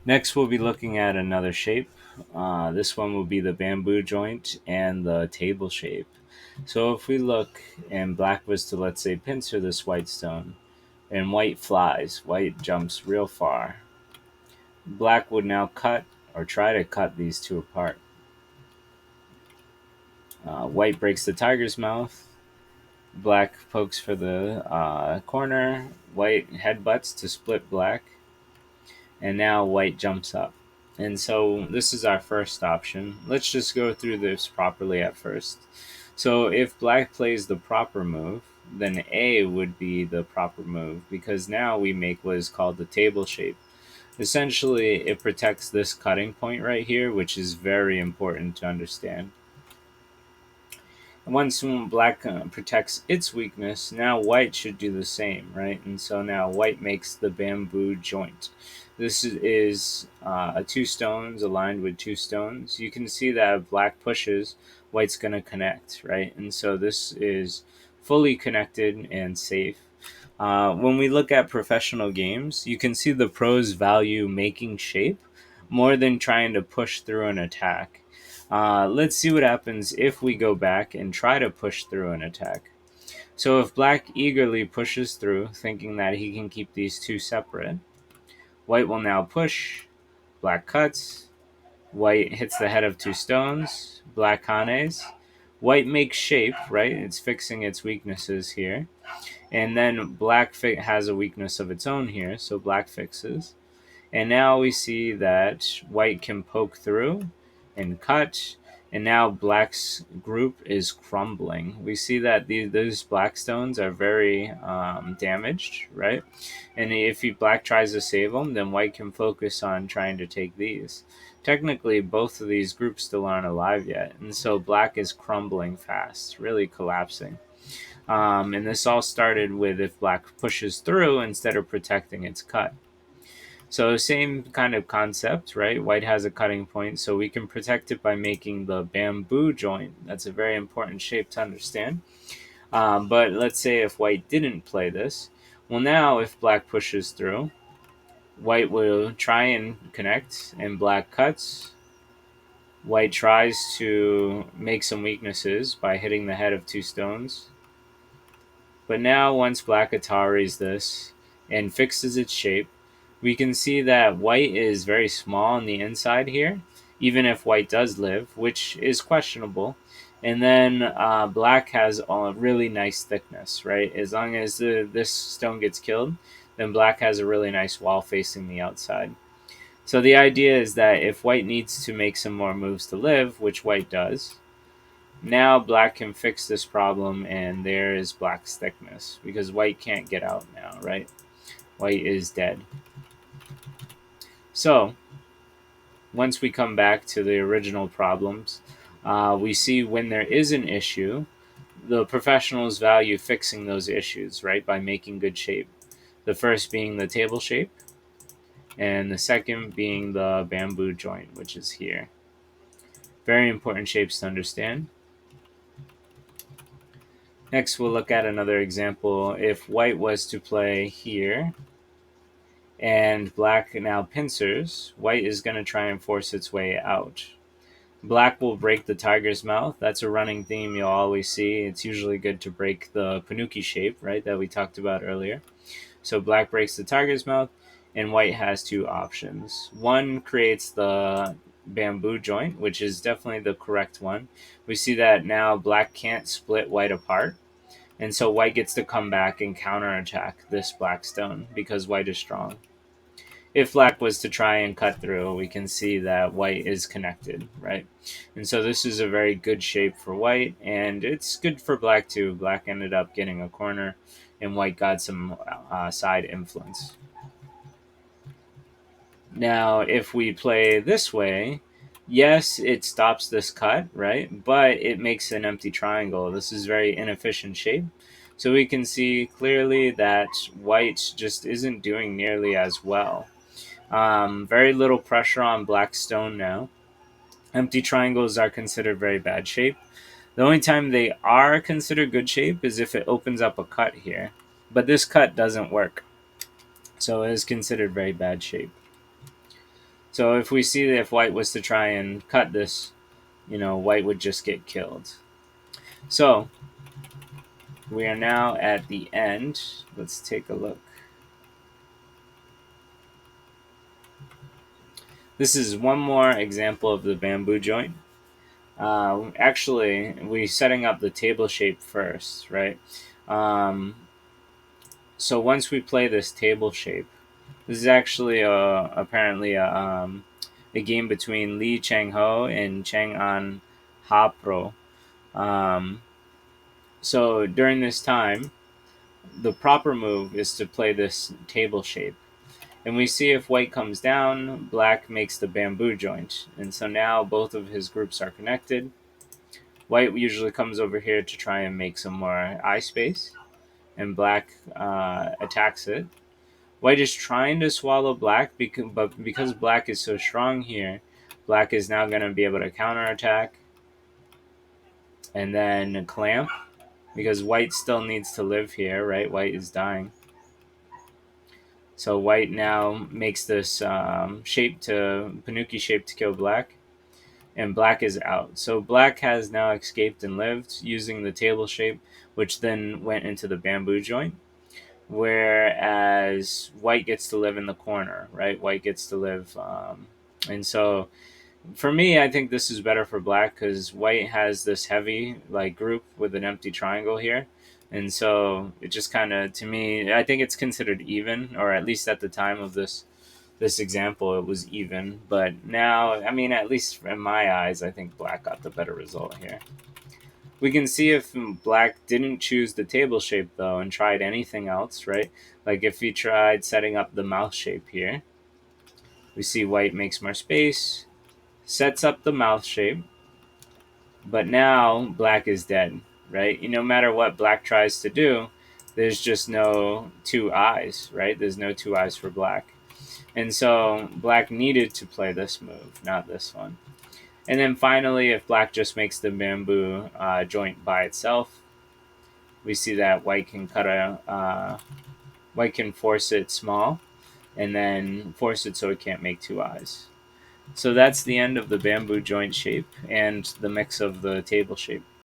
Next, we'll be looking at another shape. This one will be the bamboo joint and the table shape. So if we look and black was to, let's say, pincer this white stone, and white flies, white jumps real far, black would now cut or try to cut these two apart. White breaks the tiger's mouth, black pokes for the corner, white headbutts to split black, and now white jumps up. And so this is our first option. Let's just go through this properly at first. So if black plays the proper move, then A would be the proper move because now we make what is called the table shape. Essentially, it protects this cutting point right here, which is very important to understand. Once black protects its weakness, now white should do the same, right? And so now white makes the bamboo joint. This is two stones aligned with two stones. You can see that if black pushes, white's going to connect, right? And so this is fully connected and safe. When we look at professional games, you can see the pros value making shape more than trying to push through an attack. Let's see what happens if we go back and try to push through an attack. So if black eagerly pushes through, thinking that he can keep these two separate, white will now push, black cuts, white hits the head of two stones, black hanes, white makes shape, right? It's fixing its weaknesses here. And then black has a weakness of its own here, so black fixes. And now we see that white can poke through and cut, and now black's group is crumbling. We see that those black stones are very damaged, right? And if black tries to save them, then white can focus on trying to take these. Technically, both of these groups still aren't alive yet, and so black is crumbling fast, really collapsing. And this all started with if black pushes through instead of protecting its cut. So same kind of concept, right? White has a cutting point, so we can protect it by making the bamboo joint. That's a very important shape to understand. But let's say if white didn't play this, well now if black pushes through, white will try and connect, and black cuts. White tries to make some weaknesses by hitting the head of two stones. But now once black Ataris this and fixes its shape, we can see that white is very small on the inside here, even if white does live, which is questionable. And then black has a really nice thickness, right? As long as this stone gets killed, then black has a really nice wall facing the outside. So the idea is that if white needs to make some more moves to live, which white does, now black can fix this problem, and there is black's thickness because white can't get out now, right? White is dead. So once we come back to the original problems, we see when there is an issue, the professionals value fixing those issues, right, by making good shape. The first being the table shape, and the second being the bamboo joint, which is here. Very important shapes to understand. Next, we'll look at another example. If white was to play here, and black now pincers, white is going to try and force its way out. Black will break the tiger's mouth. That's a running theme you'll always see. It's usually good to break the panuki shape, right, that we talked about earlier. So black breaks the tiger's mouth, and white has two options. One creates the bamboo joint, which is definitely the correct one. We see that now black can't split white apart, and so white gets to come back and counterattack this black stone because white is strong. If black was to try and cut through, we can see that white is connected, right? And so this is a very good shape for white, and it's good for black too. Black ended up getting a corner, and white got some side influence. Now, if we play this way, yes, it stops this cut, right? But it makes an empty triangle. This is very inefficient shape. So we can see clearly that white just isn't doing nearly as well. Very little pressure on black stone now. Empty triangles are considered very bad shape. The only time they are considered good shape is if it opens up a cut here. But this cut doesn't work. So it is considered very bad shape. So if we see that if white was to try and cut this, white would just get killed. So we are now at the end. Let's take a look. This is one more example of the bamboo joint. Actually, we're setting up the table shape first, right? Um, so once we play this table shape, this is actually apparently a game between Lee Chang Ho and Chang An Ha Pro. Um, so during this time, the proper move is to play this table shape. And we see if white comes down, black makes the bamboo joint. And so now both of his groups are connected. White usually comes over here to try and make some more eye space, and black attacks it. White is trying to swallow black, but because black is so strong here, black is now going to be able to counterattack and then clamp, because white still needs to live here, right? White is dying. So white now makes this Panuki shape to kill black, and black is out. So black has now escaped and lived using the table shape, which then went into the bamboo joint. Whereas white gets to live in the corner, right? White gets to live, and so for me, I think this is better for black because white has this heavy like group with an empty triangle here, and so it just kind of, to me, I think it's considered even, or at least at the time of this example, it was even. But now, I mean, at least in my eyes, I think black got the better result here. We can see if black didn't choose the table shape though and tried anything else, right? Like if he tried setting up the mouth shape here, we see white makes more space, sets up the mouth shape, but now black is dead, right? No matter what black tries to do, there's just no two eyes, right? There's no two eyes for black. And so black needed to play this move, not this one. And then finally, if black just makes the bamboo joint by itself, we see that white can force it small, and then force it so it can't make two eyes. So that's the end of the bamboo joint shape and the mix of the table shape.